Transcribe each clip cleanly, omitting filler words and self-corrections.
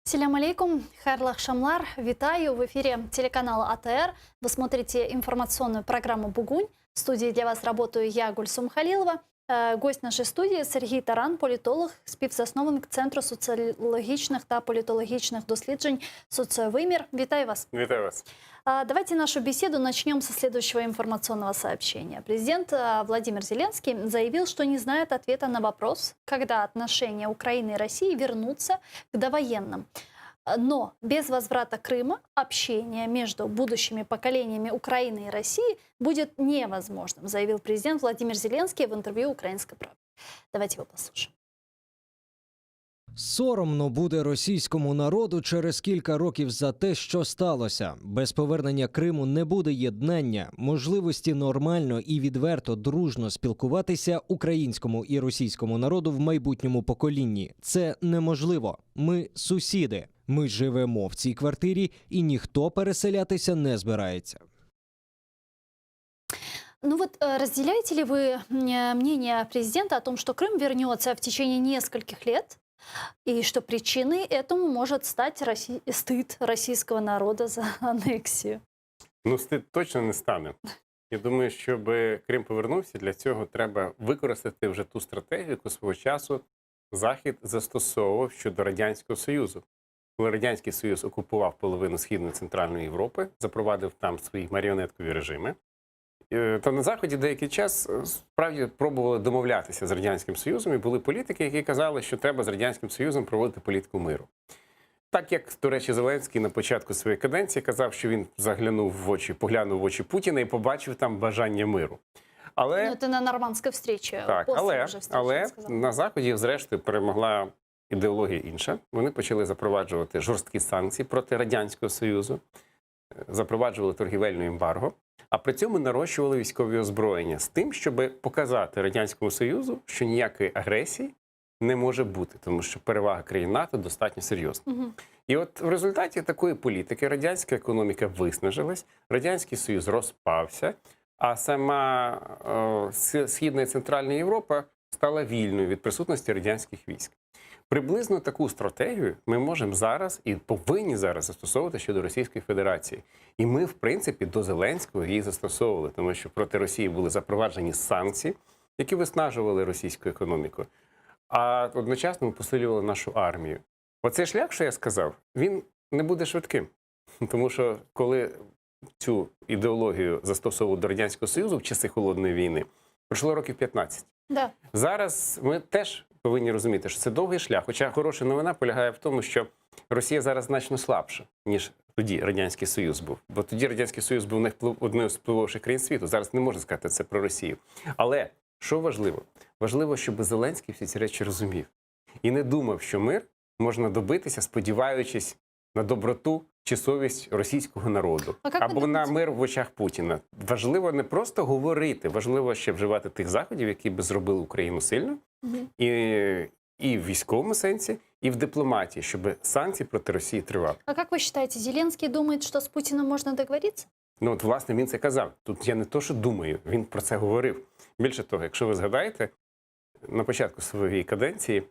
Селям алейкум, хайрлах шамлар, витаю в эфире телеканала АТР. Вы смотрите информационную программу «Бугунь». В студии для вас работаю я, Гульсум Халилова. Гость нашей студії Сергій Таран, політолог, співзасновник Центру соціологічних та політологічних досліджень «Социовымир». Вітаю вас. Витаю вас. Давайте нашу беседу начнем со следующего информационного сообщения. Президент Владимир Зеленский заявил, что не знает ответа на вопрос, когда отношения Украины и России вернутся к довоенным. Но без возврата Крыма общение между будущими поколениями Украины и России будет невозможным, заявил президент Владимир Зеленский в интервью «Украинской правды». Давайте его послушаем. Соромно буде російському народу через кілька років за те, що сталося. Без повернення Криму не буде єднання, можливості нормально і відверто дружно спілкуватися українському і російському народу в майбутньому поколінні. Це неможливо. Ми сусіди. Ми живемо в цій квартирі, і ніхто переселятися не збирається. Ну вот, разделяете ли вы мнение президента о том, что Крым вернется в течение нескольких лет, и что причиной этому может стать стыд российского народа за аннексию? Ну, стид точно не стане. Я думаю, щоб Крим повернувся, для цього треба використати вже ту стратегію, яку свого часу Захід застосовував щодо Радянського Союзу. Коли Радянський Союз окупував половину Східної Центральної Європи, запровадив там свої маріонеткові режими, то на Заході деякий час справді пробували домовлятися з Радянським Союзом, і були політики, які казали, що треба з Радянським Союзом проводити політику миру. Так як, до речі, Зеленський на початку своєї каденції казав, що він поглянув в очі Путіна і побачив там бажання миру. Але, ну, це на нормандській зустрічі. Так, але на Заході, зрештою, перемогла ідеологія інша. Вони почали запроваджувати жорсткі санкції проти Радянського Союзу, запроваджували торгівельне ембарго, а при цьому нарощували військові озброєння з тим, щоб показати Радянському Союзу, що ніякої агресії не може бути, тому що перевага країн НАТО достатньо серйозна. І от в результаті такої політики радянська економіка виснажилась, Радянський Союз розпався, а сама Східна і Центральна Європа стала вільною від присутності радянських військ. Приблизно таку стратегію ми можемо зараз і повинні зараз застосовувати щодо Російської Федерації. І ми, в принципі, до Зеленського її застосовували, тому що проти Росії були запроваджені санкції, які виснажували російську економіку. А одночасно ми посилювали нашу армію. Оцей шлях, що я сказав, він не буде швидким. Тому що коли цю ідеологію застосовували до Радянського Союзу в часи Холодної війни, пройшло років 15. Да. Зараз ми теж повинні розуміти, що це довгий шлях. Хоча хороша новина полягає в тому, що Росія зараз значно слабша, ніж тоді Радянський Союз був. Бо тоді Радянський Союз був одною з впливовіших країн світу. Зараз не можна сказати це про Росію. Але що важливо? Важливо, щоб Зеленський всі ці речі розумів. І не думав, що мир можна добитися, сподіваючись на доброту чи совість російського народу. Або на мир в очах Путіна. Важливо не просто говорити, важливо ще вживати тих заходів, які би зробили Україну сильно, і в військовому сенсі, і в дипломатії, щоб санкції проти Росії тривали. А як ви вважаєте, Зеленський думає, що з Путіним можна договоритися? Ну, от, власне, він це казав. Тут я не то, що думаю, він про це говорив. Більше того, якщо ви згадаєте, на початку своєї каденції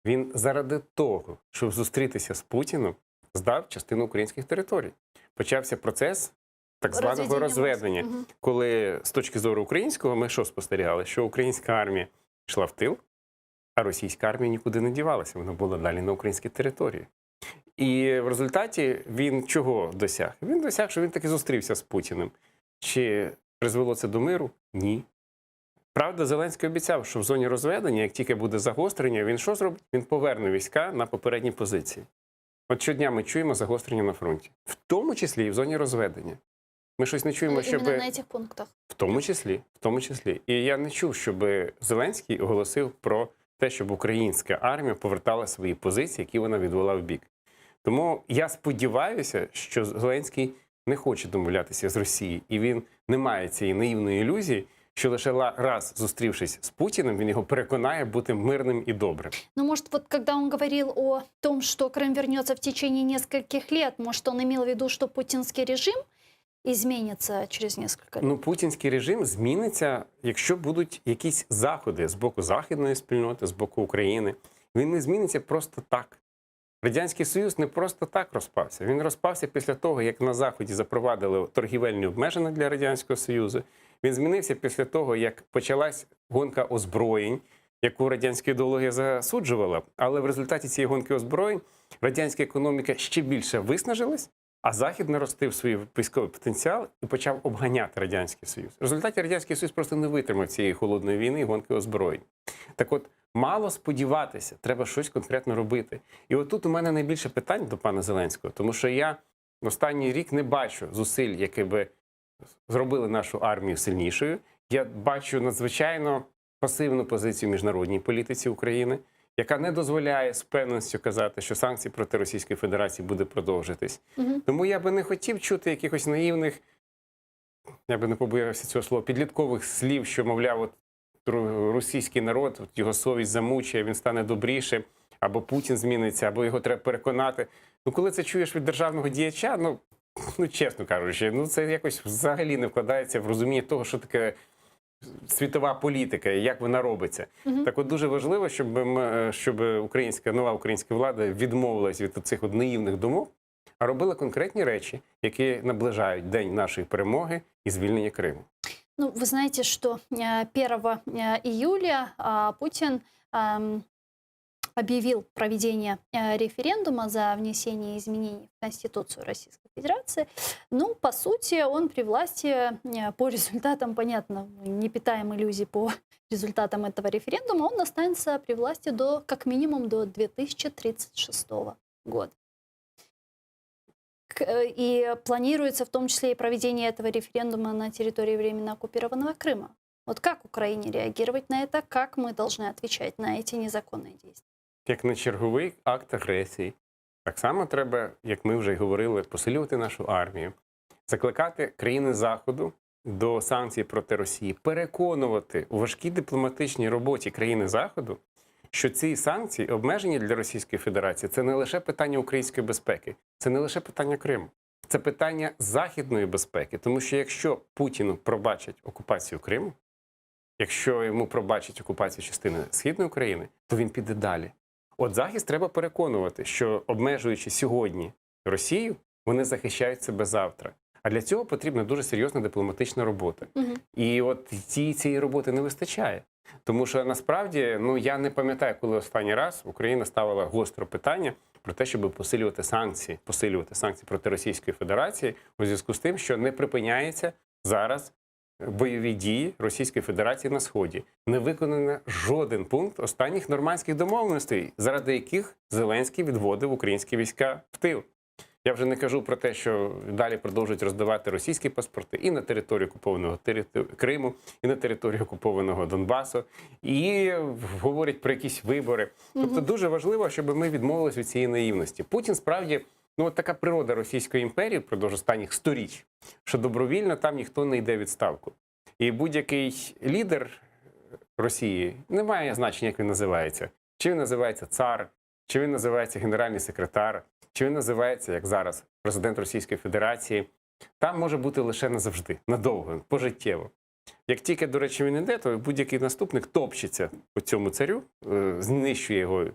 він заради того, щоб зустрітися з Путіним, здав частину українських територій. Почався процес так званого розведення, коли з точки зору українського ми що спостерігали? Що українська армія йшла в тил, а російська армія нікуди не дівалася, вона була далі на українській території. І в результаті він чого досяг? Він досяг, що він таки зустрівся з Путіним. Чи призвело це до миру? Ні. Правда, Зеленський обіцяв, що в зоні розведення, як тільки буде загострення, він що зробить? Він поверне війська на попередні позиції. От щодня ми чуємо загострення на фронті. В тому числі і в зоні розведення. Ми щось не чуємо, щоб... Іменно на цих пунктах. В тому числі. І я не чув, щоб Зеленський оголосив про те, щоб українська армія повертала свої позиції, які вона відвела в бік. Тому я сподіваюся, що Зеленський не хоче домовлятися з Росією. І він не має цієї наївної ілюзії, що лише раз зустрівшись з Путіним, він його переконає бути мирним і добрим. Ну, может, вот когда он говорил о том, что Крым вернется в течение нескольких лет, может, он имел в виду, что путинский режим изменится через несколько лет? Ну, путінський режим зміниться, якщо будуть якісь заходи з боку західної спільноти, з боку України. Він не зміниться просто так. Радянський Союз не просто так розпався. Він розпався після того, як на Заході запровадили торгівельні обмеження для Радянського Союзу. Він змінився після того, як почалась гонка озброєнь, яку радянська ідеологія засуджувала. Але в результаті цієї гонки озброєнь радянська економіка ще більше виснажилась, а Захід наростив свій військовий потенціал і почав обганяти Радянський Союз. В результаті Радянський Союз просто не витримав цієї холодної війни і гонки озброєнь. Так от, мало сподіватися, треба щось конкретно робити. І отут у мене найбільше питань до пана Зеленського, тому що я останній рік не бачу зусиль, які би зробили нашу армію сильнішою. Я бачу надзвичайно пасивну позицію в міжнародній політиці України, яка не дозволяє з певністю казати, що санкції проти Російської Федерації буде продовжитись. Тому я би не хотів чути якихось наївних, я би не побоявся цього слова, підліткових слів, що, мовляв, от російський народ, от його совість замучає, він стане добрішим, або Путін зміниться, або його треба переконати. Ну, коли це чуєш від державного діяча, ну чесно кажучи, це якось взагалі не вкладається в розуміння того, що таке світова політика і як вона робиться. Так от дуже важливо, щоб нова українська влада відмовилась від цих наївних думок, а робила конкретні речі, які наближають день нашої перемоги і звільнення Криму. Ну, вы знаете, что 1 июля Путин объявил проведение референдума за внесение изменений в Конституцию Российской Федерации. Ну, по сути, он при власти по результатам, понятно, не питаем иллюзий по результатам этого референдума, он останется при власти как минимум до 2036 года. И планируется в том числе и проведение этого референдума на территории временно оккупированного Крыма. Вот как Украине реагировать на это? Как мы должны отвечать на эти незаконные действия? Як на черговий акт агресії. Так само треба, як ми вже й говорили, посилювати нашу армію, закликати країни Заходу до санкцій проти Росії, переконувати у важкій дипломатичній роботі країни Заходу, що ці санкції, обмежені для Російської Федерації, це не лише питання української безпеки, це не лише питання Криму, це питання західної безпеки. Тому що якщо Путіну пробачать окупацію Криму, якщо йому пробачать окупацію частини Східної України, то він піде далі. От Захід треба переконувати, що обмежуючи сьогодні Росію, вони захищають себе завтра. А для цього потрібна дуже серйозна дипломатична робота. І от цієї роботи не вистачає. Тому що насправді, я не пам'ятаю, коли останній раз Україна ставила гостро питання про те, щоб посилювати санкції проти Російської Федерації у зв'язку з тим, що не припиняється зараз бойові дії Російської Федерації на Сході. Не виконано жоден пункт останніх нормандських домовленостей, заради яких Зеленський відводив українські війська в тил. Я вже не кажу про те, що далі продовжують роздавати російські паспорти і на території окупованого Криму, і на території окупованого Донбасу, і говорять про якісь вибори. Тобто дуже важливо, щоб ми відмовилися від цієї наївності. Путін справді, от така природа Російської імперії впродовж останніх сторіч, що добровільно там ніхто не йде у відставку. І будь-який лідер Росії, не має значення, як він називається. Чи він називається цар, чи він називається генеральний секретар, чи він називається, як зараз, президент Російської Федерації. Там може бути лише назавжди, надовго, пожиттєво. Як тільки, до речі, він йде, то будь-який наступник топчеться по цьому царю, знищує його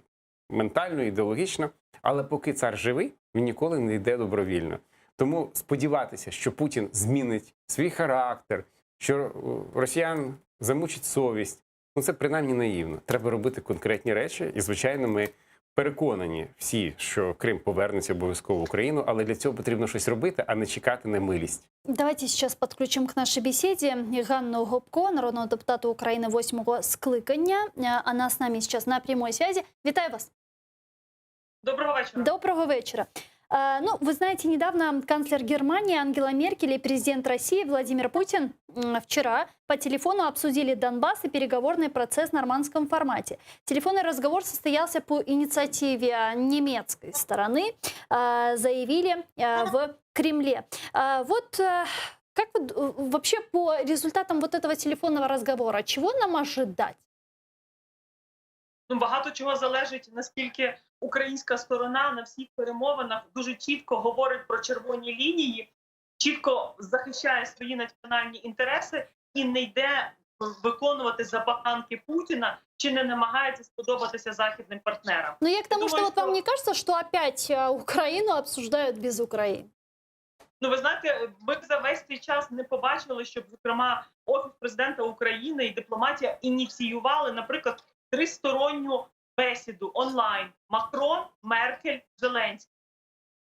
ментально, ідеологічно. Але поки цар живий, він ніколи не йде добровільно. Тому сподіватися, що Путін змінить свій характер, що росіян замучить совість, це принаймні наївно. Треба робити конкретні речі. І, звичайно, ми переконані всі, що Крим повернеться обов'язково в Україну, але для цього потрібно щось робити, а не чекати на милість. Давайте сейчас подключим к нашей беседе Ганну Гопко, народного депутата Украины 8-го скликання. Она с нами сейчас на прямой связи. Вітаю вас. Доброго вечера. Доброго вечера. Ну, вы знаете, недавно канцлер Германии Ангела Меркель и президент России Владимир Путин вчера по телефону обсудили Донбасс и переговорный процесс в нормандском формате. Телефонный разговор состоялся по инициативе немецкой стороны, заявили в Кремле. Вот как вообще по результатам вот этого телефонного разговора, чего нам ожидать? Багато чого залежить, наскільки українська сторона на всіх перемовинах дуже чітко говорить про червоні лінії, чітко захищає свої національні інтереси і не йде виконувати забаганки Путіна, чи не намагається сподобатися західним партнерам. Но я к тому, Думаю, что вот вам что- не кажется, что опять Украину обсуждают без Украины? Ну, ви знаєте, ми за весь цей час не побачили, щоб, зокрема, Офіс президента України і дипломатія ініціювали, наприклад, тристоронню бесіду онлайн Макрон, Меркель, Зеленський,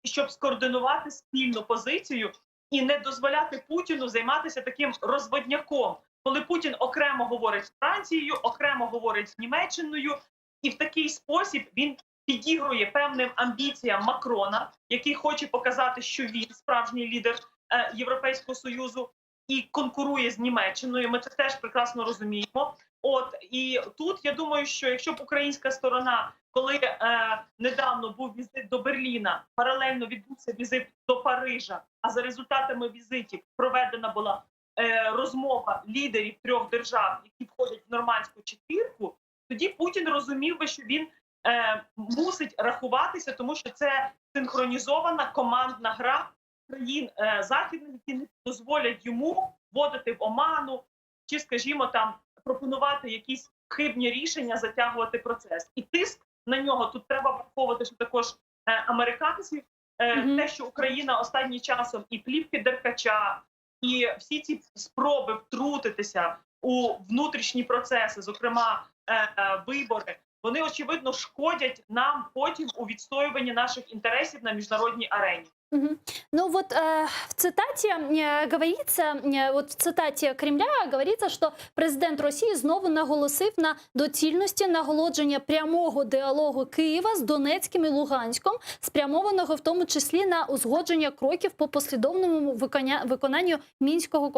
і щоб скоординувати спільну позицію і не дозволяти Путіну займатися таким розводняком, коли Путін окремо говорить з Францією, окремо говорить з Німеччиною, і в такий спосіб він підігрує певним амбіціям Макрона, який хоче показати, що він справжній лідер Європейського Союзу і конкурує з Німеччиною. Ми це теж прекрасно розуміємо. От і тут я думаю, що якщо б українська сторона, коли недавно був візит до Берліна, паралельно відбувся візит до Парижа, а за результатами візитів проведена була розмова лідерів 3 держав, які входять в нормандську четвірку, тоді Путін розумів би, що він мусить рахуватися, тому що це синхронізована командна гра країн західних, які не дозволять йому вводити в оману чи, скажімо, там пропонувати якісь хибні рішення, затягувати процес. І тиск на нього тут треба враховувати, що також американці, те, що Україна останнім часом і плівки Деркача, і всі ці спроби втрутитися у внутрішні процеси, зокрема вибори, вони, очевидно, шкодять нам потім у відстоюванні наших інтересів на міжнародній арені. Ну вот в цитате говорится, вот в цитаті Кремля говорится, що президент Росії знову наголосив на доцільності наголодження прямого діалогу Києва з Донецьким і Луганськом, спрямованого в тому числі на узгодження кроків по послідовному виконанню Мінського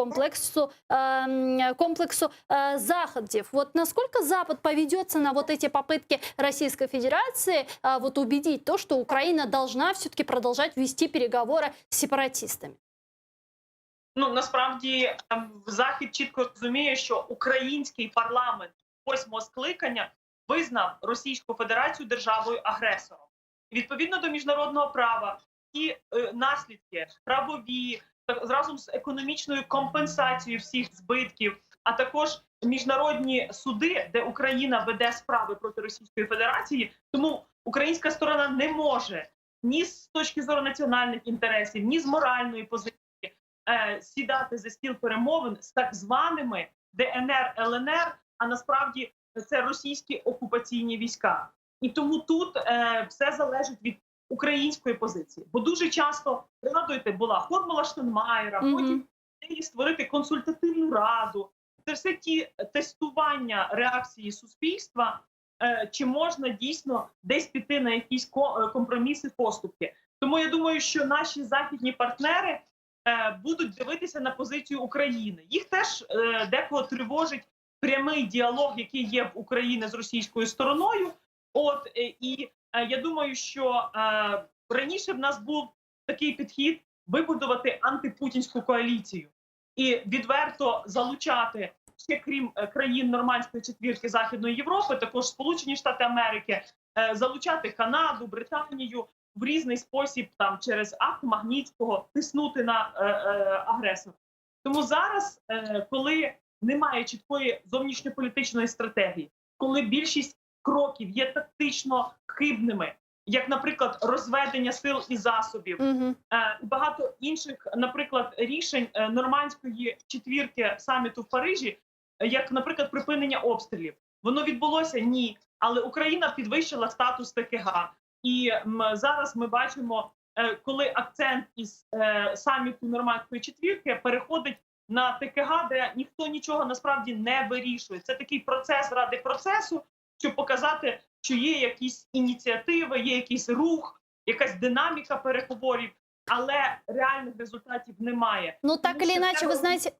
комплексу заходів. Вот насколько Запад поведется на вот эти попытки Российской Федерации вот убедить то, что Украина должна все-таки продолжать вести переговоры с сепаратистами? Ну, насправді, Захід чітко розуміє, що український парламент 8-го скликання визнав Російську Федерацію державою-агресором. Відповідно до міжнародного права, ті наслідки правові, разом з економічною компенсацією всіх збитків, а також міжнародні суди, де Україна веде справи проти Російської Федерації, тому українська сторона не може ні з точки зору національних інтересів, ні з моральної позиції сідати за стіл перемовин з так званими ДНР, ЛНР, а насправді це російські окупаційні війська. І тому тут все залежить від української позиції. Бо дуже часто, пригадуєте, була формула Штайнмайєра, потім створити консультативну раду. Це все ті тестування реакції суспільства, чи можна дійсно десь піти на якісь компроміси, поступки. Тому я думаю, що наші західні партнери будуть дивитися на позицію України. Їх теж декого тривожить прямий діалог, який є в Україні з російською стороною. От і я думаю, що раніше в нас був такий підхід вибудувати антипутінську коаліцію і відверто залучати, ще крім країн нормандської четвірки Західної Європи, також Сполучені Штати Америки, залучати Канаду, Британію в різний спосіб, там через акт Магнітського, тиснути на агресора. Тому зараз, коли немає чіткої зовнішньополітичної стратегії, коли більшість кроків є тактично хибними, як, наприклад, розведення сил і засобів, багато інших, наприклад, рішень нормандської четвірки саміту в Парижі, як, наприклад, припинення обстрілів. Воно відбулося? Ні. Але Україна підвищила статус ТКГ. І зараз ми бачимо, коли акцент із саміту нормандської четвірки переходить на ТКГ, де ніхто нічого насправді не вирішує. Це такий процес ради процесу, щоб показати, що є якісь ініціативи, є якийсь рух, якась динаміка переговорів, але реальных результатов немає. Ну, так или иначе,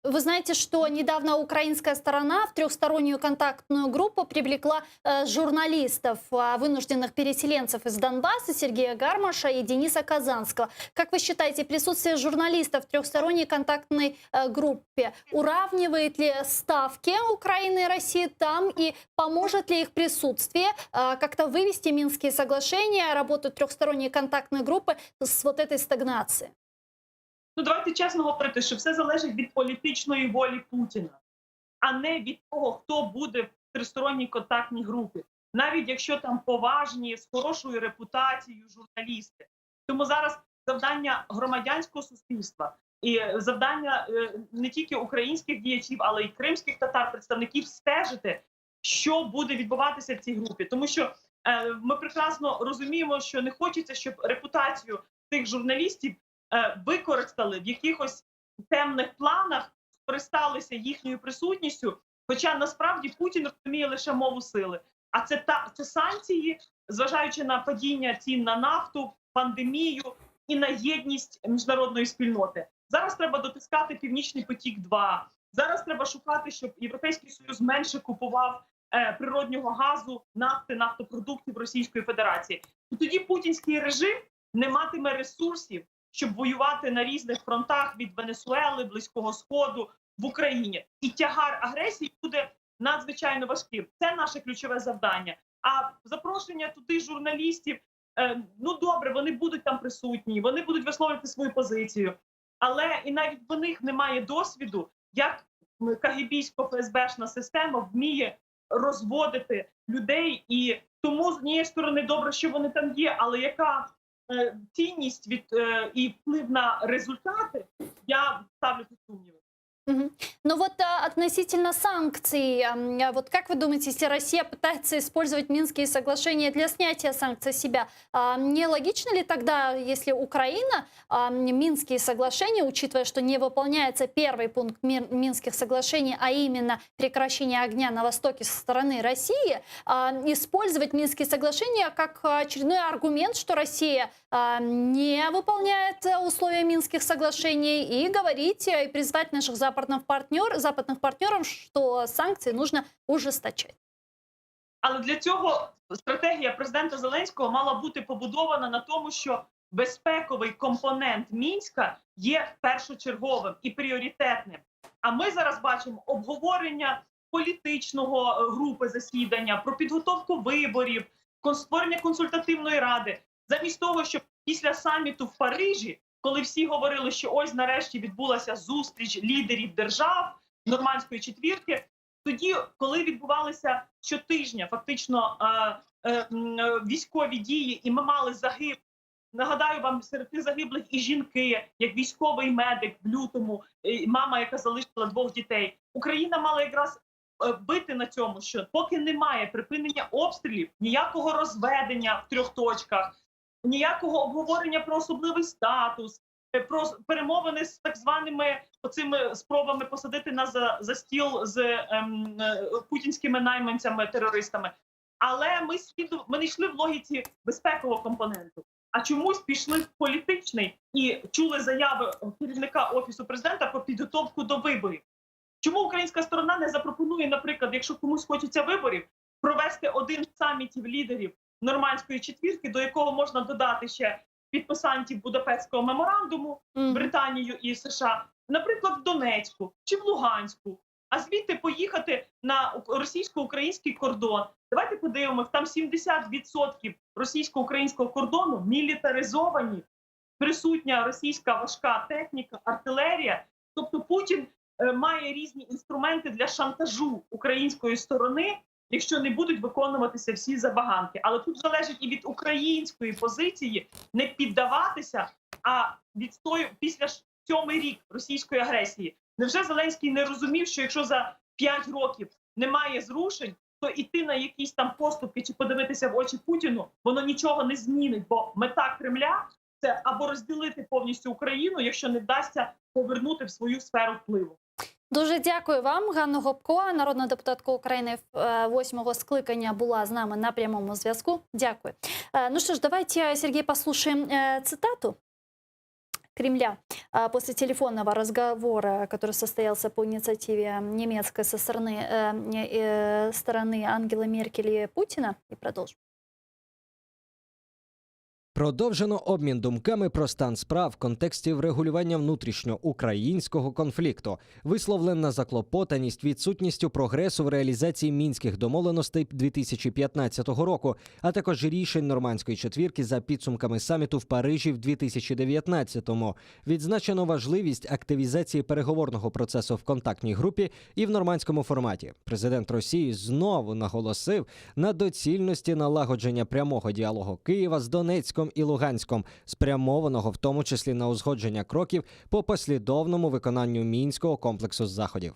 вы знаете, что недавно украинская сторона в трехстороннюю контактную группу привлекла журналистов, вынужденных переселенцев из Донбасса, Сергея Гармаша и Дениса Казанского. Как вы считаете, присутствие журналистов в трехсторонней контактной группе уравнивает ли ставки Украины и России там, и поможет ли их присутствие как-то вывести Минские соглашения, работу трехсторонней контактной группы с вот этой стагнацией? Ну, давайте чесно говорити, що все залежить від політичної волі Путіна. а не від того, хто буде в тристоронній контактній групі, навіть якщо там поважні, з хорошою репутацією журналісти. Тому зараз завдання громадянського суспільства і завдання не тільки українських діячів, але й кримських татар, представників стежити, що буде відбуватися в цій групі. Тому що ми прекрасно розуміємо, що не хочеться, щоб репутацію цих журналістів використали в якихось темних планах, скористалися їхньою присутністю, хоча насправді Путін розуміє лише мову сили. А це санкції, зважаючи на падіння цін на нафту, пандемію і на єдність міжнародної спільноти. Зараз треба дотискати Північний потік-2. Зараз треба шукати, щоб Європейський Союз менше купував природнього газу, нафти, нафтопродуктів Російської Федерації. І тоді путінський режим не матиме ресурсів, щоб воювати на різних фронтах від Венесуели, Близького Сходу, в Україні. І тягар агресії буде надзвичайно важким. Це наше ключове завдання. А запрошення туди журналістів, ну добре, вони будуть там присутні, вони будуть висловлювати свою позицію. Але і навіть в них немає досвіду, як КГБ-ФСБшна система вміє розводити людей. І тому, з однієї сторони, добре, що вони там є, але яка цінність і вплив на результати, я ставлю під сумніви. Но вот относительно санкций, вот как вы думаете, если Россия пытается использовать Минские соглашения для снятия санкций с себя, не логично ли тогда, если Украина Минские соглашения, учитывая, что не выполняется первый пункт Минских соглашений, а именно прекращение огня на востоке со стороны России, использовать Минские соглашения как очередной аргумент, что Россия не выполняет условия Минских соглашений, и говорить, и призвать наших западных партнеров, что санкции нужно ужесточать. Але для цього стратегія президента Зеленського мала бути побудована на тому, що безпековий компонент Мінська є першочерговим і пріоритетним. А ми зараз бачимо обговорення політичного групи засідання, про підготовку виборів, створення консультативної ради. Замість того, щоб після саміту в Парижі, коли всі говорили, що ось нарешті відбулася зустріч лідерів держав Нормандської четвірки, тоді, коли відбувалися щотижня фактично військові дії, і ми мали загиб, нагадаю вам, серед тих загиблих і жінки, як військовий медик в лютому, і мама, яка залишила 2 дітей. Україна мала якраз бити на цьому, що поки немає припинення обстрілів, ніякого розведення в 3 точках, ніякого обговорення про особливий статус, про перемовини з так званими оцими спробами посадити нас за стіл з путінськими найманцями-терористами. Але ми не йшли в логіці безпекового компоненту, а чомусь пішли в політичний і чули заяви керівника Офісу президента про підготовку до виборів. Чому українська сторона не запропонує, наприклад, якщо комусь хочеться виборів, провести один з самітів лідерів Нормандської четвірки, до якого можна додати ще підписантів Будапештського меморандуму, Британію і США, наприклад, в Донецьку чи в Луганську, а звідти поїхати на російсько-український кордон. Давайте подивимося, там 70% російсько-українського кордону мілітаризовані, присутня російська важка техніка, артилерія. Тобто Путін має різні інструменти для шантажу української сторони, якщо не будуть виконуватися всі забаганки. Але тут залежить і від української позиції не піддаватися, а відстоювати після 7-й рік російської агресії. Невже Зеленський не розумів, що якщо за 5 років немає зрушень, то іти на якісь там поступки чи подивитися в очі Путіну, воно нічого не змінить, бо мета Кремля – це або розділити повністю Україну, якщо не вдасться повернути в свою сферу впливу. Дуже дякую вам. Ганна Гопко, народна депутатка України 8-го скликання, була з нами на прямому зв'язку. Дякую. Ну что ж, давайте, Сергей, послушаем цитату Кремля после телефонного разговора, который состоялся по инициативе немецкой со стороны Ангелы Меркель и Путина. И продолжим. Продовжено обмін думками про стан справ в контексті врегулювання внутрішньоукраїнського конфлікту. Висловлена заклопотаність відсутністю прогресу в реалізації мінських домовленостей 2015 року, а також рішень Нормандської четвірки за підсумками саміту в Парижі в 2019-му. Відзначено важливість активізації переговорного процесу в контактній групі і в нормандському форматі. Президент Росії знову наголосив на доцільності налагодження прямого діалогу Києва з Донецьком і Луганськом, спрямованого в тому числі на узгодження кроків по послідовному виконанню Мінського комплексу заходів.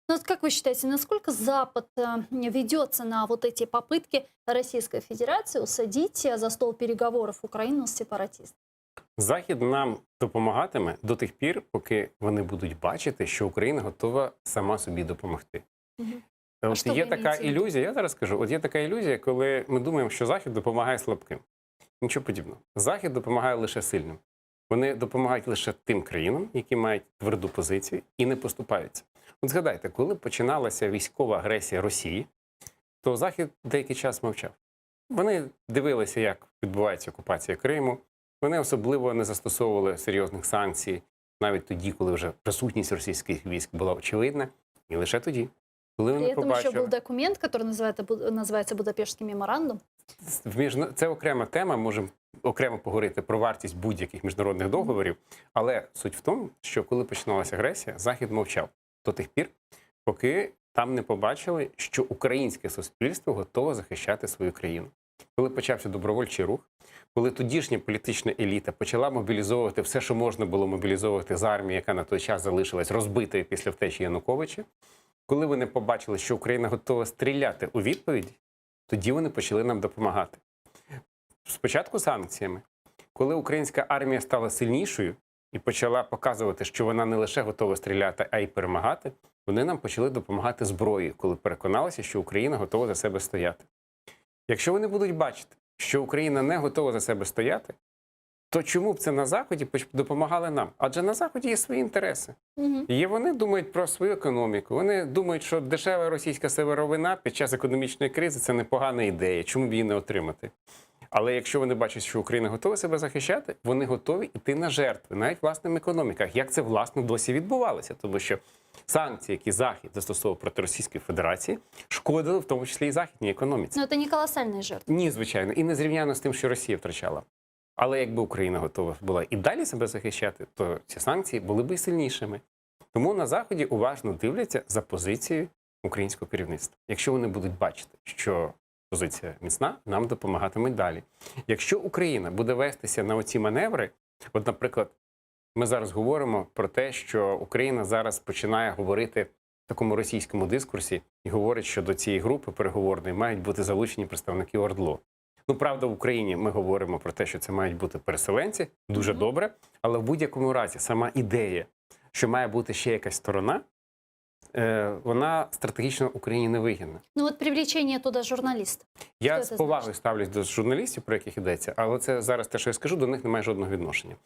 Ну вот как вы считаете, насколько Запад ведется на вот эти попытки Российской Федерации усадить за стол переговоров Украину с сепаратистами? Захід нам допомагатиме до тих пір, поки вони будуть бачити, що Україна готова сама собі допомогти. Мгм. От що є ви така маєте в виду? ілюзія, я зараз скажу, от є така ілюзія, коли ми думаємо, що Захід допомагає слабким. Нічого подібного. Захід допомагає лише сильним. Вони допомагають лише тим країнам, які мають тверду позицію і не поступаються. От згадайте, коли починалася військова агресія Росії, то Захід деякий час мовчав. Вони дивилися, як відбувається окупація Криму. Вони особливо не застосовували серйозних санкцій, навіть тоді, коли вже присутність російських військ була очевидна. І лише тоді, коли При вони этом еще был побачили... документ, который называется Будапештский меморандум. Це окрема тема, можемо окремо поговорити про вартість будь-яких міжнародних договорів, але суть в тому, що коли починалася агресія, Захід мовчав до тих пір, поки там не побачили, що українське суспільство готове захищати свою країну. Коли почався добровольчий рух, коли тодішня політична еліта почала мобілізовувати все, що можна було мобілізовувати з армії, яка на той час залишилась розбитою після втечі Януковича, коли вони побачили, що Україна готова стріляти у відповідь, тоді вони почали нам допомагати. Спочатку санкціями. Коли українська армія стала сильнішою і почала показувати, що вона не лише готова стріляти, а й перемагати, вони нам почали допомагати зброєю, коли переконалися, що Україна готова за себе стояти. Якщо вони будуть бачити, що Україна не готова за себе стояти, то чому б це на Заході допомагали нам? Адже на Заході є свої інтереси. І вони думають про свою економіку. Вони думають, що дешева російська сировина під час економічної кризи – це непогана ідея. Чому б її не отримати? Але якщо вони бачать, що Україна готова себе захищати, вони готові йти на жертви, навіть власним економіках. Як це, власне, досі відбувалося? Тому що санкції, які Захід застосовував проти Російської Федерації, шкодили в тому числі і західній економіці. Но это не колоссальные жертвы. Ні, звичайно. І не зрівняно з тим, що Росія втрачала. Але якби Україна готова була і далі себе захищати, то ці санкції були б і сильнішими. Тому на Заході уважно дивляться за позицією українського керівництва. Якщо вони будуть бачити, що позиція міцна, нам допомагатимуть далі. Якщо Україна буде вестися на оці маневри, от, наприклад, ми зараз говоримо про те, що Україна зараз починає говорити в такому російському дискурсі і говорить, що до цієї групи переговорної мають бути залучені представники ОРДЛО. Ну, правда, в Україні ми говоримо про те, що це мають бути переселенці, дуже добре, але в будь-якому разі сама ідея, що має бути ще якась сторона, вона стратегічно Україні не вигідна. Ну вот привлечение туда журналистов. Я Що з це повагою значить? ставлюсь до журналістів, про яких йдеться, але це зараз те, що я скажу, до них немає жодного відношення.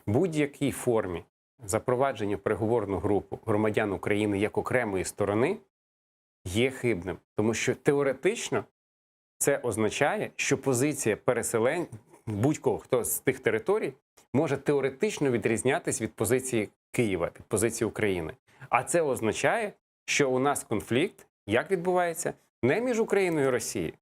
Будь-якій формі запровадження в переговорну групу громадян України як окремої сторони є хибним. Тому що теоретично це означає, що позиція переселень, будь-кого, хто з тих територій, може теоретично відрізнятися від позиції Києва, від позиції України. А це означає, що у нас конфлікт, як відбувається, не між Україною і Росією,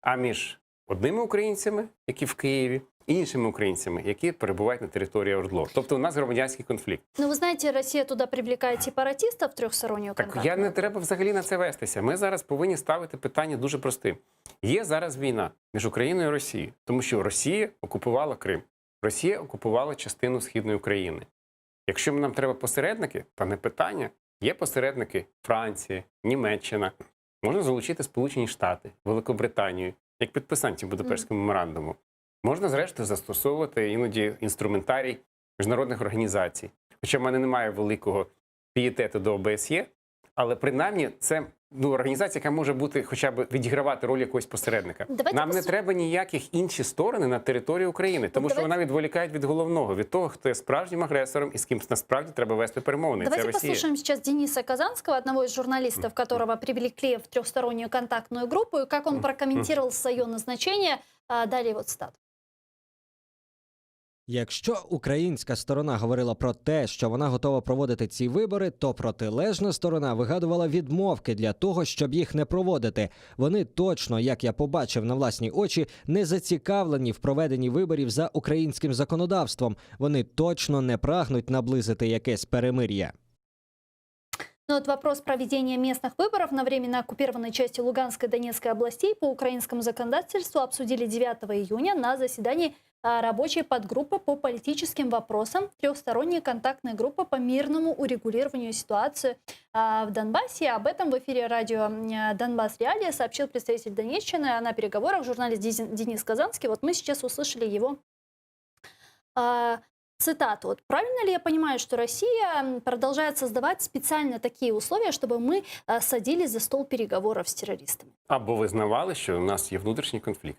а між одними українцями, які в Києві, і іншими українцями, які перебувають на території ОРДЛО. Тобто у нас громадянський конфлікт. Ну, вы знаете, Россия туда привлекает сепаратистов трехстороннюю Так контактную. я не треба взагалі на це вестися. Ми зараз повинні ставити питання дуже простим. Є зараз війна між Україною і Росією, тому що Росія окупувала Крим. Росія окупувала частину Східної України. Якщо нам треба посередники, то не питання. Є посередники Франція, Німеччина. Можна залучити Сполучені Штати, Великобританію, як підписанці Будапештського меморандуму. Можна, зрештою, застосовувати іноді інструментарій міжнародних організацій. Хоча в мене немає великого пієтету до ОБСЄ, але принаймні це організація, яка може бути хоча б відігравати роль якогось посередника. Нам не треба ніяких інші сторони на території України, тому що вона відволікає від головного, від того, хто є справжнім агресором і з ким насправді треба вести перемовини. Давайте послушаем сейчас Дениса Казанского, одного из журналистов, которого привлекли в трехстороннюю контактную группу, и как он прокомментировал свое назначение. Далее вот цитата. Якщо українська сторона говорила про те, що вона готова проводити ці вибори, то протилежна сторона вигадувала відмовки для того, щоб їх не проводити. Вони точно, як я побачив на власні очі, не зацікавлені в проведенні виборів за українським законодавством. Вони точно не прагнуть наблизити якесь перемир'я. Ну вот вопрос проведения местных выборов на временно оккупированной части Луганской и Донецкой областей по украинскому законодательству обсудили 9 июня на заседании рабочей подгруппы по политическим вопросам, трехсторонней контактной группы по мирному урегулированию ситуации в Донбассе. Об этом в эфире радио «Донбасс Реалии» сообщил представитель Донеччины на переговорах журналист Денис Казанский. Вот мы сейчас услышали его цитату. Вот правильно ли я понимаю, что Россия продолжает создавать специально такие условия, чтобы мы садились за стол переговоров с террористами? Або визнавали, що у нас є внутрішній конфлікт.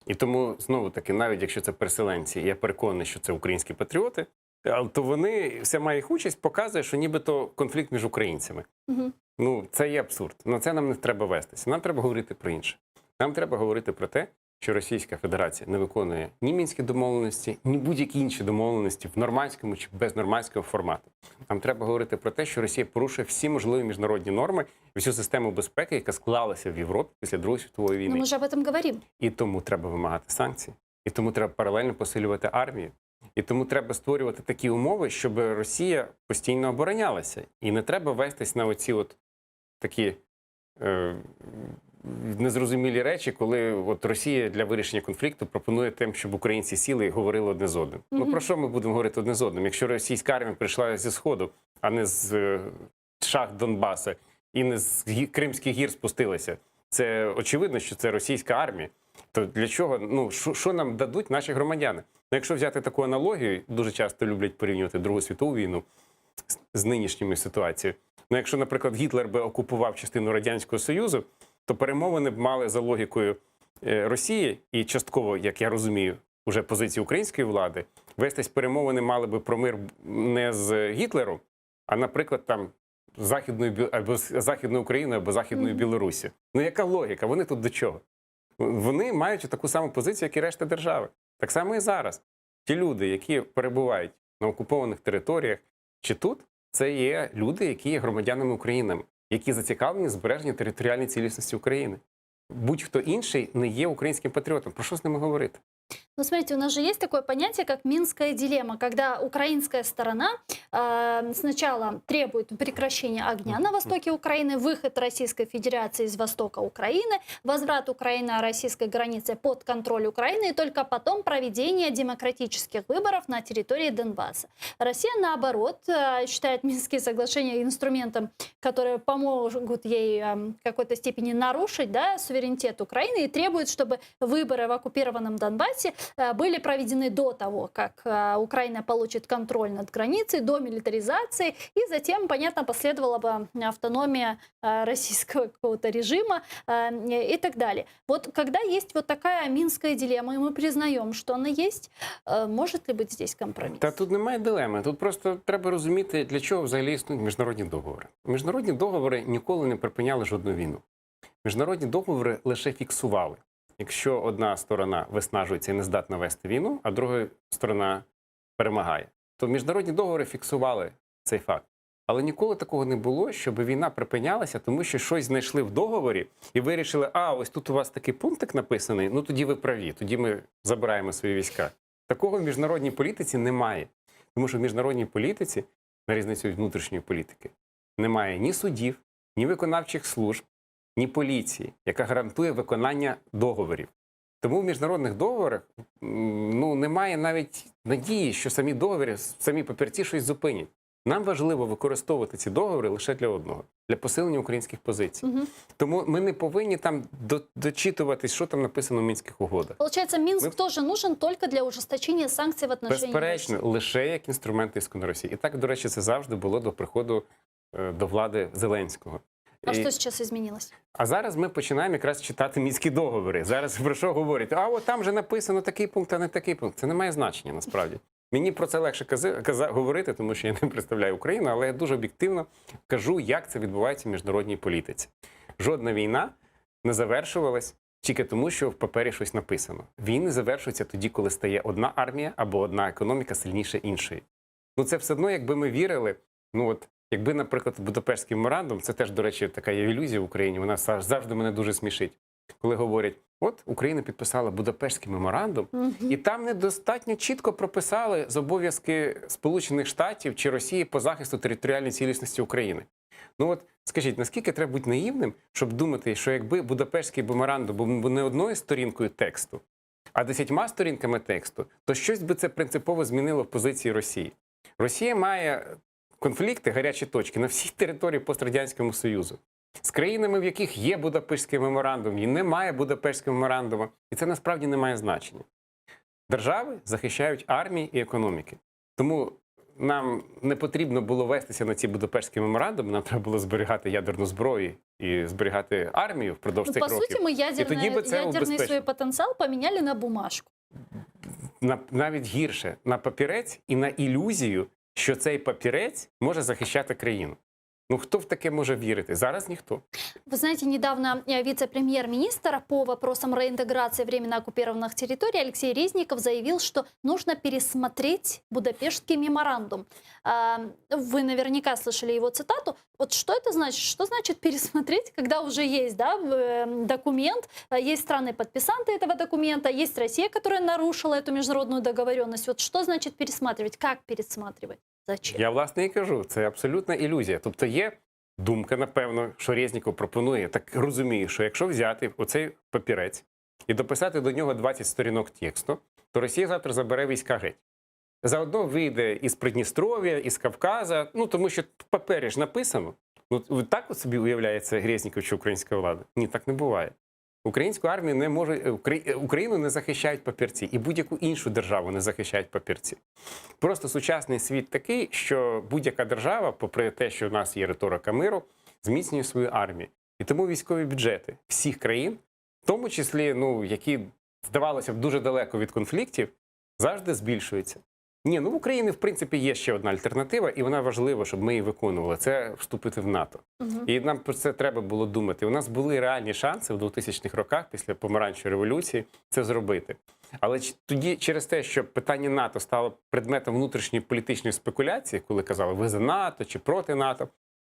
І тому, знову-таки, навіть якщо це переселенці, я переконаний, що це українські патріоти, то вони, вся їх участь показує, що нібито конфлікт між українцями. Угу. Ну, це є абсурд. На це нам не треба вестися. Нам треба говорити про інше. Нам треба говорити про те, що Російська Федерація не виконує ні мінські домовленості, ні будь-які інші домовленості в нормандському чи безнормандському форматі. Нам треба говорити про те, що Росія порушує всі можливі міжнародні норми, всю систему безпеки, яка склалася в Європі після Другої світової війни. Но мы же об этом говорим. І тому треба вимагати санкцій. І тому треба паралельно посилювати армію. І тому треба створювати такі умови, щоб Росія постійно оборонялася. І не треба вестись на оці от такі незрозумілі речі, коли от Росія для вирішення конфлікту пропонує тим, щоб українці сіли і говорили одне з одним. Ну про що ми будемо говорити одне з одним? Якщо російська армія прийшла зі Сходу, а не з шахт Донбаса, і не з Кримських гір спустилася, це очевидно, що це російська армія. То для чого? Ну, що нам дадуть наші громадяни? Ну, якщо взяти таку аналогію, дуже часто люблять порівнювати Другу світову війну з нинішньою ситуацією. Ну, якщо, наприклад, Гітлер би окупував частину Радянського Союзу, то перемовини б мали за логікою Росії і частково, як я розумію, уже позиції української влади, вестись перемовини мали би про мир не з Гітлером, а, наприклад, там Західною Україною або Західною Білорусі. Ну, яка логіка? Вони тут до чого? Вони мають таку саму позицію, як і решта держави. Так само і зараз. Ті люди, які перебувають на окупованих територіях чи тут, це є люди, які є громадянами України, які зацікавлені в збереженні територіальної цілісності України. Будь-хто інший не є українським патріотом. Про що з ними говорити? Ну, смотрите, у нас же есть такое понятие, как Минская дилемма, когда украинская сторона сначала требует прекращения огня на востоке Украины, выход Российской Федерации из востока Украины, возврат Украины о российской границе под контроль Украины и только потом проведение демократических выборов на территории Донбасса. Россия, наоборот, считает Минские соглашения инструментом, которые помогут ей в какой-то степени нарушить, да, суверенитет Украины и требует, чтобы выборы в оккупированном Донбассе были проведены до того, как Украина получит контроль над границей, до милитаризации, и затем, понятно, последовала бы автономия российского какого-то режима и так далее. Вот когда есть вот такая Минская дилемма, и мы признаем, что она есть, может ли быть здесь компромисс? Та тут немає дилеми. Тут просто треба розуміти, для чого взагалі існують міжнародні договори. Міжнародні договори ніколи не припиняли жодну війну. Міжнародні договори лише фіксували. Якщо одна сторона виснажується і не здатна вести війну, а друга сторона перемагає, то міжнародні договори фіксували цей факт. Але ніколи такого не було, щоб війна припинялася, тому що щось знайшли в договорі і вирішили, ось тут у вас такий пунктик написаний, ну тоді ви праві, тоді ми забираємо свої війська. Такого в міжнародній політиці немає. Тому що в міжнародній політиці, на різницю від внутрішньої політики, немає ні судів, ні виконавчих служб, ні поліції, яка гарантує виконання договорів. Тому в міжнародних договорах немає навіть надії, що самі договори, самі папірці щось зупинять. Нам важливо використовувати ці договори лише для одного – для посилення українських позицій. Тому ми не повинні там дочитуватись, що там написано в Мінських угодах. Получается, Минск тоже нужен только для ужесточения санкций в отношении Безперечно, России. лише як інструмент тиску на Росію. І так, до речі, це завжди було до приходу до влади Зеленського. А что сейчас изменилось? А зараз ми починаємо якраз читати Мінські договори. Зараз про що говорять? А от там же написано такий пункт, а не такий пункт. Це не має значення насправді. Мені про це легше говорити, тому що я не представляю Україну, але я дуже об'єктивно кажу, як це відбувається в міжнародній політиці. Жодна війна не завершувалась тільки тому, що в папері щось написано. Війни завершуються тоді, коли стає одна армія або одна економіка сильніше іншої. Ну це все одно, якби ми вірили, якби, наприклад, Будапештський меморандум, це теж, до речі, така є ілюзія в Україні, вона завжди мене дуже смішить. Коли говорять, от Україна підписала Будапештський меморандум, і там недостатньо чітко прописали з обов'язки Сполучених Штатів чи Росії по захисту територіальної цілісності України. Ну от, скажіть, наскільки треба бути наївним, щоб думати, що якби Будапештський меморандум був не одною сторінкою тексту, а 10 сторінками тексту, то щось би це принципово змінило в позиції Росії. Росія має конфлікти, гарячі точки на всій території пострадянського Союзу. З країнами, в яких є Будапештський меморандум, і немає Будапештського меморандуму. І це насправді не має значення. Держави захищають армії і економіки. Тому нам не потрібно було вестися на ці Будапештські меморандуми, нам треба було зберігати ядерну зброю і зберігати армію впродовж цих років. По суті, ми ядерний свій потенціал поміняли на бумажку. Навіть гірше, на папірець і на ілюзію, що цей папірець може захищати країну. Ну, кто в таке може вірити? Зараз никто. Вы знаете, недавно вице-премьер-министр по вопросам реинтеграции временно оккупированных территорий Алексей Резников заявил, что нужно пересмотреть Будапештский меморандум. Вы наверняка слышали его цитату. Вот что это значит? Что значит пересмотреть, когда уже есть документ, есть страны-подписанты этого документа, есть Россия, которая нарушила эту международную договоренность. Вот что значит пересматривать? Как пересматривать? Зачем? Я, власне, і кажу, це абсолютна ілюзія. Тобто є думка, напевно, що Резніков пропонує, так розумію, що якщо взяти оцей папірець і дописати до нього 20 сторінок тексту, то Росія завтра забере війська геть. Заодно вийде із Придністров'я, із Кавказа, тому що в папері ж написано. Так от собі уявляється Резніков чи українська влада? Ні, так не буває. Українську армію не може, Україну не захищають папірці, і будь-яку іншу державу не захищають папірці. Просто сучасний світ такий, що будь-яка держава, попри те, що в нас є риторика миру, зміцнює свою армію. І тому військові бюджети всіх країн, в тому числі, які, здавалося б, дуже далеко від конфліктів, завжди збільшуються. Ні, в Україні, в принципі, є ще одна альтернатива, і вона важлива, щоб ми її виконували. Це вступити в НАТО. І нам про це треба було думати. У нас були реальні шанси в 2000-х роках, після Помаранчевої революції, це зробити. Але тоді, через те, що питання НАТО стало предметом внутрішньої політичної спекуляції, коли казали, ви за НАТО чи проти НАТО,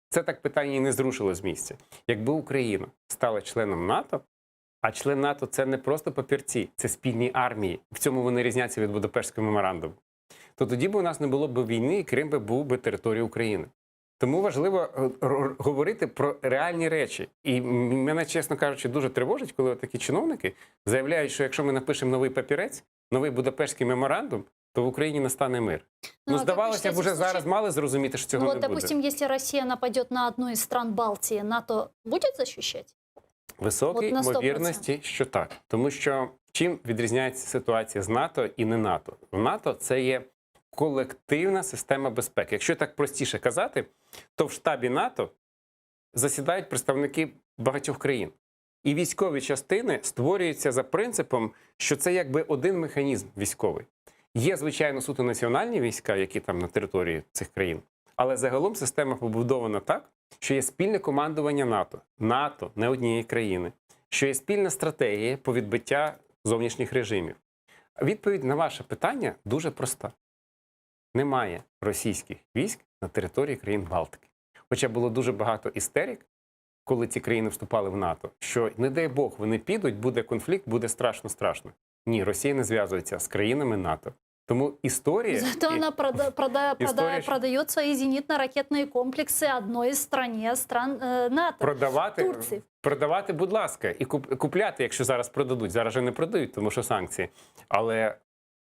це так питання і не зрушило з місця. Якби Україна стала членом НАТО, а член НАТО – це не просто папірці, це спільні армії. В цьому вони різняться від Будапештського меморандуму. То тоді б у нас не було б війни, і Крим би був би територією України. Тому важливо говорити про реальні речі. І мене, чесно кажучи, дуже тривожить, коли такі чиновники заявляють, що якщо ми напишемо новий папірець, новий Будапештський меморандум, то в Україні настане мир. Здавалося б, уже зараз мали зрозуміти, що цього не буде. Допустим, якщо Росія нападе на одну із стран Балтії, НАТО буде захищати? Високій ймовірності, що так. Тому що чим відрізняється ситуація з НАТО і не НАТО? В НАТО це є колективна система безпеки. Якщо так простіше казати, то в штабі НАТО засідають представники багатьох країн. І військові частини створюються за принципом, що це якби один механізм військовий. Є, звичайно, суто національні війська, які там на території цих країн, але загалом система побудована так, що є спільне командування НАТО. НАТО не однієї країни. Що є спільна стратегія по відбиття зовнішніх режимів. Відповідь на ваше питання дуже проста. Немає російських військ на території країн Балтики. Хоча було дуже багато істерик, коли ці країни вступали в НАТО, що, не дай Бог, вони підуть, буде конфлікт, буде страшно-страшно. Ні, Росія не зв'язується з країнами НАТО. Тому історія... Зато вона продає свої зенітно-ракетні комплекси одної з стран НАТО, Турції. Продавати, будь ласка, і купляти, якщо зараз продадуть. Зараз же не продають, тому що санкції. Але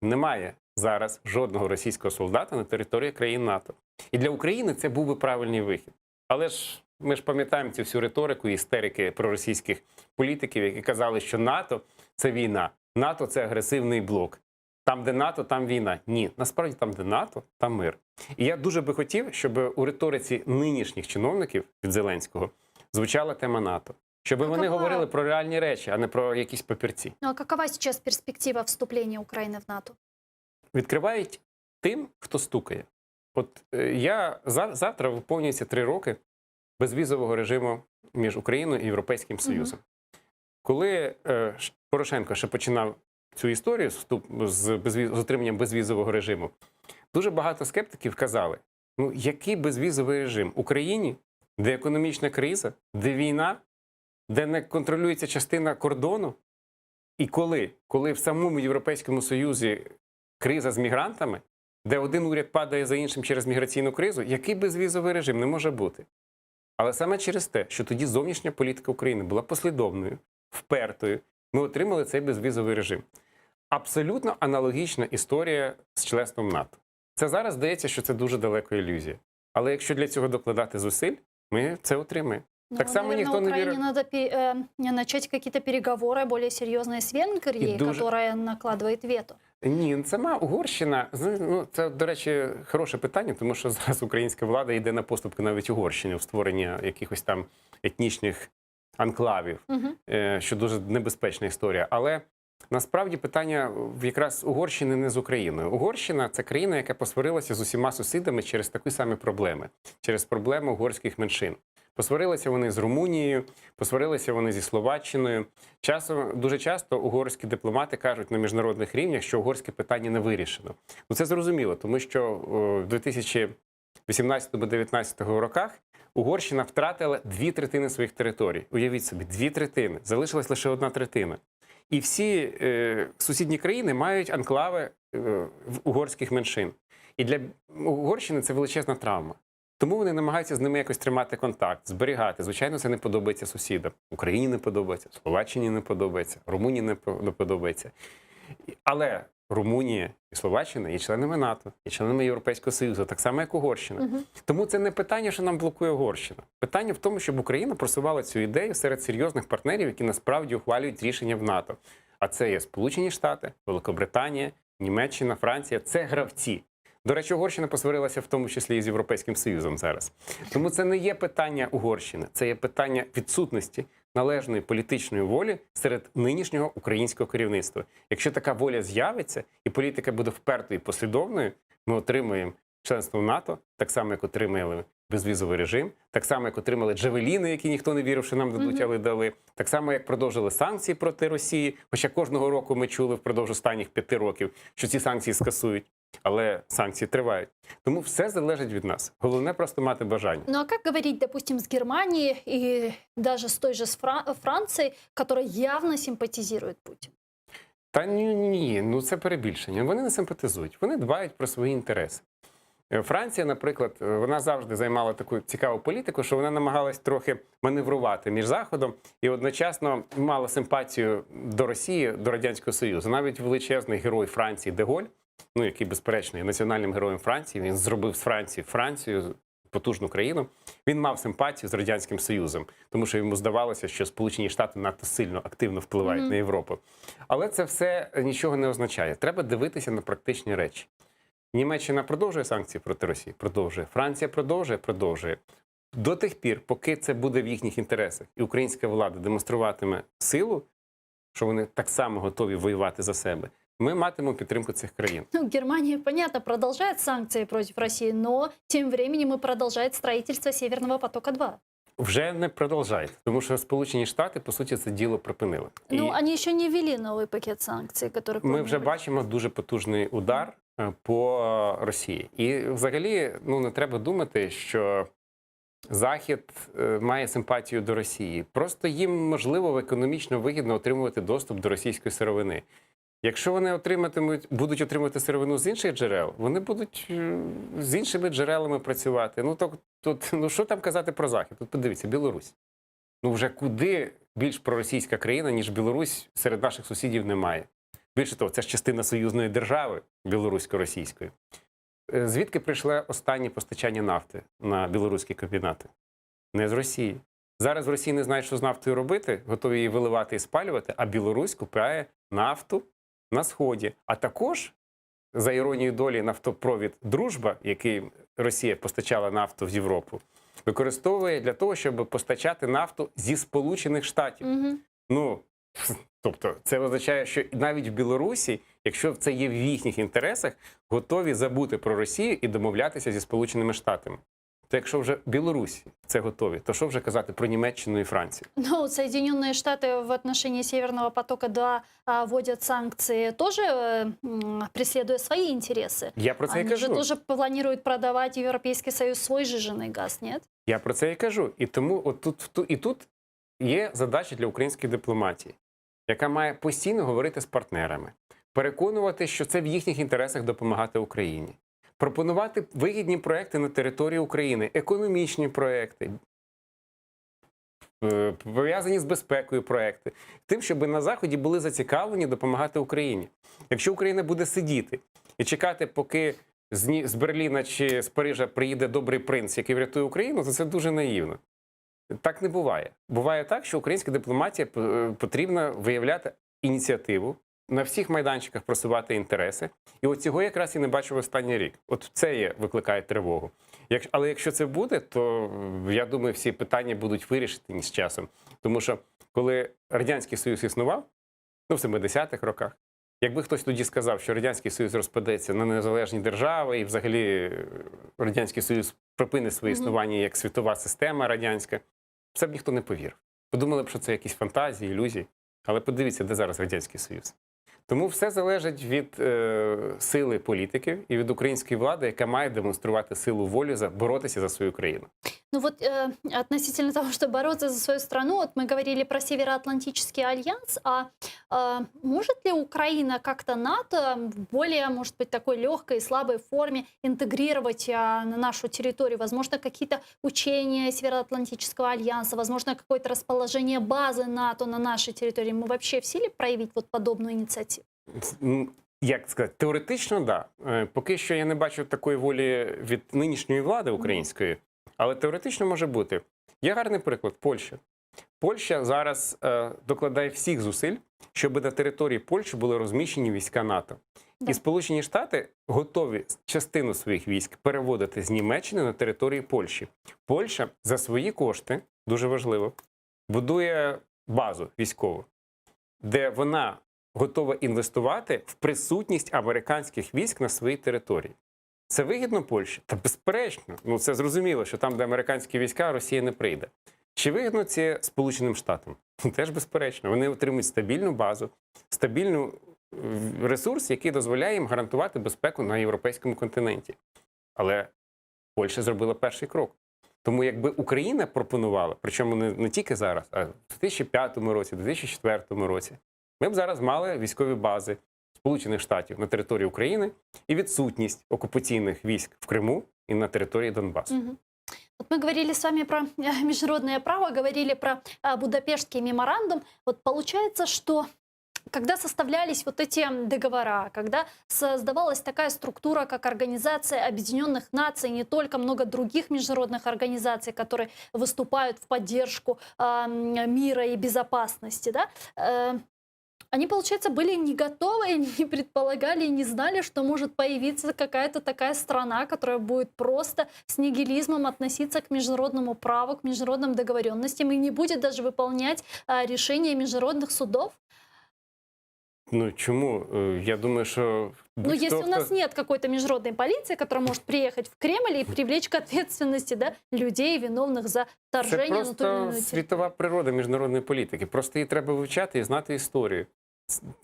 немає зараз жодного російського солдата на території країн НАТО. І для України це був би правильний вихід. Але ж ми ж пам'ятаємо цю всю риторику і істерики проросійських політиків, які казали, що НАТО – це війна, НАТО – це агресивний блок. Там, де НАТО, там війна. Ні, насправді там, де НАТО, там мир. І я дуже би хотів, щоб у риториці нинішніх чиновників від Зеленського звучала тема НАТО. Щоб вони говорили про реальні речі, а не про якісь папірці. Ну а какова сейчас перспектива вступления Украины в НАТО? Відкривають тим, хто стукає. От я завтра виповнюється 3 роки безвізового режиму між Україною і Європейським Союзом. Коли Порошенко ще починав цю історію з отриманням безвізового режиму, дуже багато скептиків казали, ну який безвізовий режим? Україні, де економічна криза, де війна, де не контролюється частина кордону? І коли в самому Європейському Союзі криза з мігрантами, де один уряд падає за іншим через міграційну кризу, який безвізовий режим? Не може бути. Але саме через те, що тоді зовнішня політика України була послідовною, впертою, ми отримали цей безвізовий режим. Абсолютно аналогічна історія з членством НАТО. Це зараз здається, що це дуже далека ілюзія. Але якщо для цього докладати зусиль, ми це отримаємо. Ну, Так само наверное, ніхто не Украине вірить. надо начать какие-то переговоры более серьезные с Венгрией, которая накладывает вето. Ні, сама Угорщина, ну, це, до речі, хороше питання, тому що зараз українська влада йде на поступки навіть Угорщині в створення якихось там етнічних анклавів, що дуже небезпечна історія. Але насправді питання якраз Угорщини не з Україною. Угорщина – це країна, яка посварилася з усіма сусідами через такі самі проблеми, через проблему угорських меншин. Посварилися вони з Румунією, посварилися вони зі Словаччиною. Дуже часто угорські дипломати кажуть на міжнародних рівнях, що угорське питання не вирішено. Ну, це зрозуміло, тому що в 2018-2019 роках Угорщина втратила 2/3 своїх територій. Уявіть собі, 2/3. Залишилась лише 1/3. І всі сусідні країни мають анклави угорських меншин. І для Угорщини це величезна травма. Тому вони намагаються з ними якось тримати контакт, зберігати. Звичайно, це не подобається сусідам. Україні не подобається, Словаччині не подобається, Румунії не подобається. Але Румунія і Словаччина є членами НАТО, є членами Європейського Союзу, так само, як Угорщина. Тому це не питання, що нам блокує Угорщина. Питання в тому, щоб Україна просувала цю ідею серед серйозних партнерів, які насправді ухвалюють рішення в НАТО. А це є Сполучені Штати, Великобританія, Німеччина, Франція. Це гравці. До речі, Угорщина посварилася в тому числі і з Європейським Союзом зараз. Тому це не є питання Угорщини, це є питання відсутності належної політичної волі серед нинішнього українського керівництва. Якщо така воля з'явиться і політика буде впертою і послідовною, ми отримуємо членство в НАТО, так само, як отримали безвізовий режим, так само, як отримали джавеліни, які ніхто не вірив, що нам дадуть, але дали, так само, як продовжили санкції проти Росії, хоча кожного року ми чули впродовж останніх 5 років, що ці санкції скасують. Але санкції тривають. Тому все залежить від нас. Головне просто мати бажання. Ну а как говорить, допустим, с Германией и даже с той же Францией, которая явно симпатизирует Путину? Та ні, ну це перебільшення. Вони не симпатизують, вони дбають про свої інтереси. Франція, наприклад, вона завжди займала таку цікаву політику, що вона намагалась трохи маневрувати між Заходом і одночасно мала симпатію до Росії, до Радянського Союзу. Навіть величезний герой Франції де Голь, ну, який, безперечно, є національним героєм Франції, він зробив з Францію, потужну країну, він мав симпатію з Радянським Союзом, тому що йому здавалося, що Сполучені Штати надто сильно, активно впливають на Європу. Але це все нічого не означає. Треба дивитися на практичні речі. Німеччина продовжує санкції проти Росії? Продовжує. Франція продовжує? Продовжує. До тих пір, поки це буде в їхніх інтересах, і українська влада демонструватиме силу, що вони так само готові воювати за себе, мы матимем підтримку цих країн. Ну, Германия, понятно, продолжает санкции против России, но тем временем и продолжает строительство Северного потока-2. Вже не продовжають, тому що Сполучені Штати, по суті, це діло припинили. Ну, І они еще не ввели новый пакет санкций, который... ми вже планировали. бачимо дуже потужний удар по Росії. І взагалі, ну, не треба думати, що Захід має симпатію до Росії. Просто їм, можливо, економічно вигідно отримувати доступ до російської сировини. Якщо вони будуть отримувати сировину з інших джерел, вони будуть з іншими джерелами працювати. Ну що там казати про Захід? Тут подивіться, Білорусь. Ну вже куди більш проросійська країна, ніж Білорусь, серед наших сусідів немає. Більше того, це ж частина союзної держави, білорусько-російської. Звідки прийшло останнє постачання нафти на білоруські комбінати? Не з Росії. Зараз в Росії не знають, що з нафтою робити, готові її виливати і спалювати, а Білорусь купує нафту на Сході. А також, за іронією долі, нафтопровід «Дружба», який Росія постачала нафту в Європу, використовує для того, щоб постачати нафту зі Сполучених Штатів. Ну, тобто, це означає, що навіть в Білорусі, якщо це є в їхніх інтересах, готові забути про Росію і домовлятися зі Сполученими Штатами. То якщо вже Білорусі це готові, то що вже казати про Німеччину і Францію? Ну, Соединенные Штаты в отношении Северного потока-2 вводят санкции, тоже преследуя свои интересы. Я про це і Они же кажу. тоже планируют продавать в Европейский Союз свой жиженый газ, нет? Я про це і кажу. І тому тут є задача для української дипломатії, яка має постійно говорити з партнерами, переконувати, що це в їхніх інтересах допомагати Україні, пропонувати вигідні проекти на території України, економічні проекти, пов'язані з безпекою проекти, тим, щоб на Заході були зацікавлені допомагати Україні. Якщо Україна буде сидіти і чекати, поки з Берліна чи з Парижа приїде добрий принц, який врятує Україну, то це дуже наївно. Так не буває. Буває так, що українська дипломатія потрібно виявляти ініціативу, на всіх майданчиках просувати інтереси. І от цього якраз і не бачив останній рік. От це викликає тривогу. Але якщо це буде, то я думаю, всі питання будуть вирішені з часом. Тому що коли Радянський Союз існував, в 70-х роках, якби хтось тоді сказав, що Радянський Союз розпадеться на незалежні держави і взагалі Радянський Союз припинить своє існування як світова система радянська, це б ніхто не повірив. Подумали б, що це якісь фантазії, ілюзії. Але подивіться, де зараз Радянський Союз. Тому все залежить від сили політиків і від української влади, яка має демонструвати силу волі боротися за свою країну. Ну вот относительно того, что бороться за свою страну, вот мы говорили про Североатлантический альянс, может ли Украина как-то НАТО в более, может быть, такой легкой и слабой форме интегрировать на нашу территорию? Возможно, какие-то учения Североатлантического альянса, возможно, какое-то расположение базы НАТО на нашей территории. Мы вообще в силе проявить вот подобную инициативу? Як сказати, теоретично, да. Поки що я не бачу такої волі від нинішньої влади української, але теоретично може бути. Є гарний приклад – Польща. Польща зараз докладає всіх зусиль, щоб на території Польщі були розміщені війська НАТО. Да. І Сполучені Штати готові частину своїх військ переводити з Німеччини на території Польщі. Польща за свої кошти, дуже важливо, будує базу військову, де вона готова інвестувати в присутність американських військ на своїй території. Це вигідно Польщі? Та безперечно. Ну, це зрозуміло, що там, де американські війська, Росія не прийде. Чи вигідно це Сполученим Штатам? Теж безперечно. Вони отримують стабільну базу, стабільний ресурс, який дозволяє їм гарантувати безпеку на європейському континенті. Але Польща зробила перший крок. Тому якби Україна пропонувала, причому не тільки зараз, а в 2005 році, 2004 році, ми б зараз мали військові бази Сполучених Штатів на території України і відсутність окупаційних військ в Криму і на території Донбасу. Вот мы говорили с вами про международное право, говорили про Будапештский меморандум. Вот получается, что когда составлялись вот эти договора, когда создавалась такая структура, как Организация Объединенных Наций, не только много других международных организаций, которые выступают в поддержку мира и безопасности, да, они, получается, были не готовы, не предполагали, не знали, что может появиться какая-то такая страна, которая будет просто с нигилизмом относиться к международному праву, к международным договоренностям и не будет даже выполнять решения международных судов. Ну, чому? Я думаю, что... Ну, если у нас нет какой-то международной полиции, которая может приехать в Кремль и привлечь к ответственности, да, людей, виновных за вторжение на ту или иную Це территорию. світова природа міжнародної політики. Просто її треба вивчати і знати історію.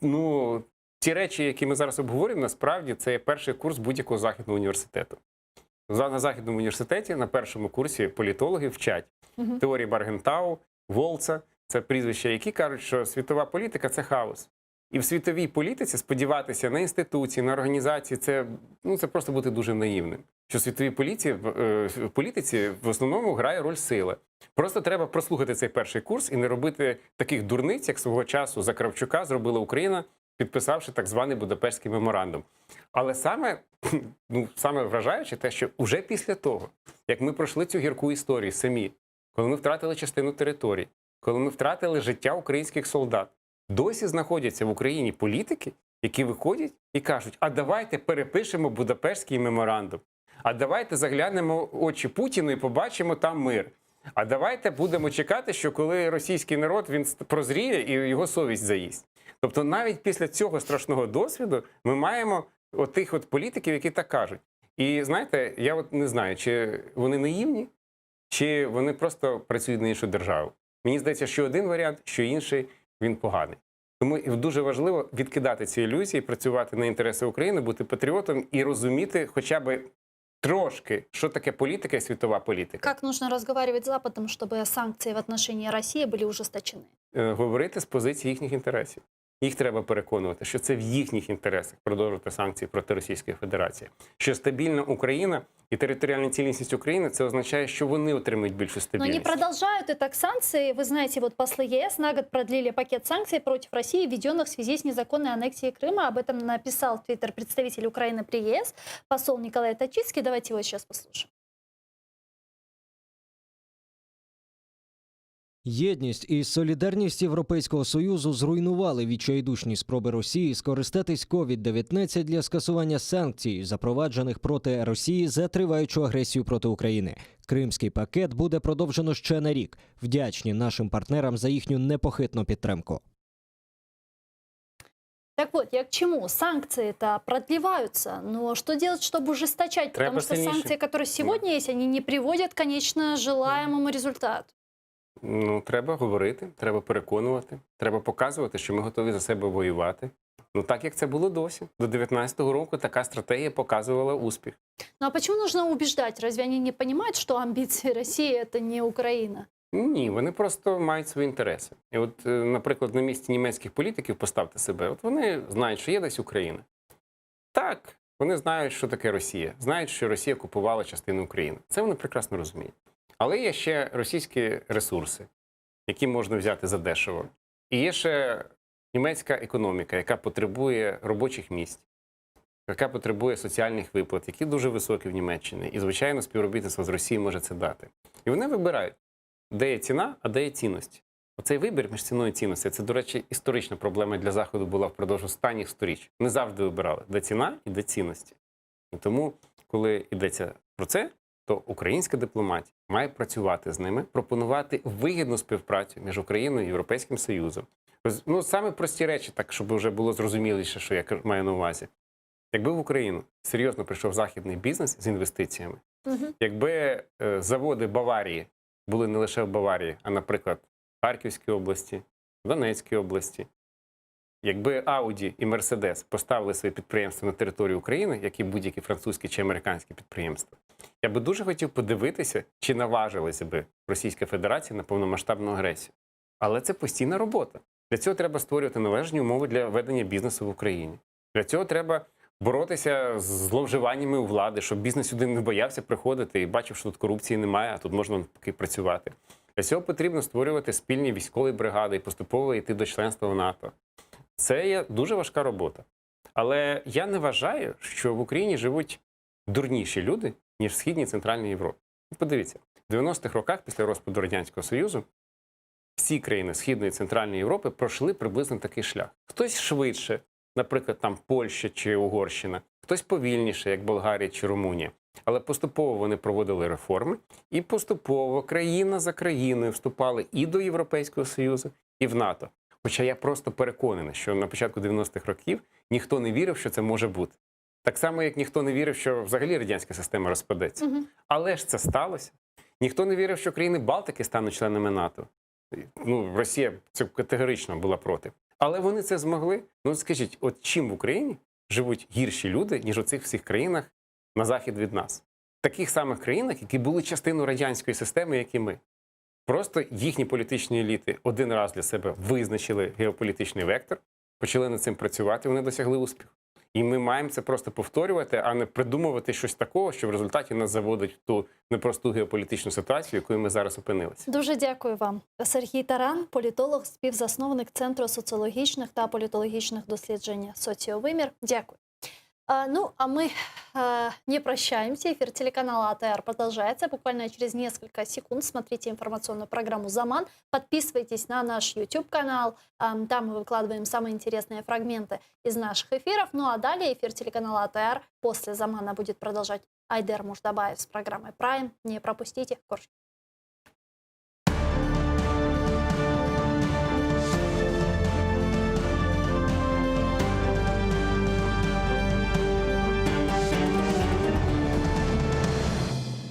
Ну, ті речі, які ми зараз обговорюємо, насправді, це є перший курс будь-якого західного університету. На західному університеті на першому курсі політологи вчать теорії Баргентау, Волца, це прізвища, які кажуть, що світова політика – це хаос. І в світовій політиці сподіватися на інституції, на організації, це просто бути дуже наївним. Що в світовій політиці в основному грає роль сили. Просто треба прослухати цей перший курс і не робити таких дурниць, як свого часу за Кравчука зробила Україна, підписавши так званий Будапештський меморандум. Але саме вражаюче те, що вже після того, як ми пройшли цю гірку історію самі, коли ми втратили частину території, коли ми втратили життя українських солдат, досі знаходяться в Україні політики, які виходять і кажуть, а давайте перепишемо Будапештський меморандум. А давайте заглянемо в очі Путіну і побачимо там мир. А давайте будемо чекати, що коли російський народ він прозріє і його совість заїсть. Тобто навіть після цього страшного досвіду ми маємо отих от політиків, які так кажуть. І знаєте, я от не знаю, чи вони наївні, чи вони просто працюють на іншу державу. Мені здається, що один варіант, що інший, він поганий. Тому дуже важливо відкидати ці ілюзії, працювати на інтереси України, бути патріотом і розуміти хоча б трошки, що таке політика і світова політика. Как нужно разговаривать с Западом, чтобы санкции в отношении России были ужесточены? Говорити з позиції їхніх інтересів. Їх треба переконувати, що це в їхніх інтересах продовжувати санкції проти Російської Федерації. Що стабільна Україна і територіальна цілісність України – це означає, що вони отримують більшу Но стабільність. они продолжают и так санкции. Вы знаете, вот послы ЕС на год продлили пакет санкций против России, введенных в связи с незаконной аннексией Крыма. Об этом написал в Твиттер представитель Украины при ЕС, посол Николай Тачицкий. Давайте его сейчас послушаем. Єдність і солідарність Європейського Союзу зруйнували відчайдушні спроби Росії скористатись COVID-19 для скасування санкцій, запроваджених проти Росії за триваючу агресію проти України. Кримський пакет буде продовжено ще на рік. Вдячні нашим партнерам за їхню непохитну підтримку. Так вот, я к чему? Санкции-то продлеваются, но что делать, чтобы ужесточать? Треба Потому что сильніше. санкции, которые сегодня есть, они не приводят, конечно, желаемому результату. Ну, треба говорити, треба переконувати, треба показувати, що ми готові за себе воювати. Ну, так, як це було досі. До 19-го року така стратегія показувала успіх. Ну а почему нужно убеждать? Разве они не понимают, что амбиции России – это не Украина? Ні, вони просто мають свої інтереси. І от, наприклад, на місці німецьких політиків поставте себе. От вони знають, що є десь Україна. Так, вони знають, що таке Росія. Знають, що Росія купувала частину України. Це вони прекрасно розуміють. Але є ще російські ресурси, які можна взяти задешево. І є ще німецька економіка, яка потребує робочих місць, яка потребує соціальних виплат, які дуже високі в Німеччині. І, звичайно, співробітництво з Росією може це дати. І вони вибирають, де є ціна, а де є цінності. Оцей вибір між ціною і цінністю – це, до речі, історична проблема для Заходу була впродовж останніх сторіч. Вони завжди вибирали, де ціна і де цінності. І тому, коли йдеться про це, то українська дипломатія має працювати з ними, пропонувати вигідну співпрацю між Україною і Європейським Союзом. Ну, саме прості речі, так, щоб вже було зрозуміліше, що я маю на увазі. Якби в Україну серйозно прийшов західний бізнес з інвестиціями, якби заводи Баварії були не лише в Баварії, а, наприклад, в Харківській області, в Донецькій області, якби Audi і Mercedes поставили свої підприємства на територію України, як і будь-які французькі чи американські підприємства, я би дуже хотів подивитися, чи наважилася би Російська Федерація на повномасштабну агресію. Але це постійна робота. Для цього треба створювати належні умови для ведення бізнесу в Україні. Для цього треба боротися з зловживаннями у влади, щоб бізнес сюди не боявся приходити і бачив, що тут корупції немає, а тут можна поки працювати. Для цього потрібно створювати спільні військові бригади і поступово йти до членства в НАТО. Це є дуже важка робота. Але я не вважаю, що в Україні живуть дурніші люди, ніж в Східній і Центральній Європі. Подивіться, в 90-х роках після розпаду Радянського Союзу всі країни Східної і Центральної Європи пройшли приблизно такий шлях. Хтось швидше, наприклад, там Польща чи Угорщина, хтось повільніше, як Болгарія чи Румунія. Але поступово вони проводили реформи, і поступово країна за країною вступали і до Європейського Союзу, і в НАТО. Хоча я просто переконаний, що на початку 90-х років ніхто не вірив, що це може бути. Так само, як ніхто не вірив, що взагалі радянська система розпадеться. Але ж це сталося. Ніхто не вірив, що країни Балтики стануть членами НАТО. Ну, Росія це категорично була проти. Але вони це змогли. Ну, скажіть, от чим в Україні живуть гірші люди, ніж у цих всіх країнах на захід від нас? В таких самих країнах, які були частиною радянської системи, як і ми. Просто їхні політичні еліти один раз для себе визначили геополітичний вектор, почали над цим працювати, вони досягли успіху. І ми маємо це просто повторювати, а не придумувати щось такого, що в результаті нас заводить в ту непросту геополітичну ситуацію, в якої ми зараз опинилися. Дуже дякую вам. Сергій Таран, політолог, співзасновник Центру соціологічних та політологічних досліджень «Соціовимір». Дякую. Ну, а мы не прощаемся. Эфир телеканала АТР продолжается. Буквально через несколько секунд смотрите информационную программу «Заман». Подписывайтесь на наш YouTube-канал. Там мы выкладываем самые интересные фрагменты из наших эфиров. Ну а далее эфир телеканала АТР после «Замана» будет продолжать Айдер Муждабаев с программой Prime. Не пропустите. Корж.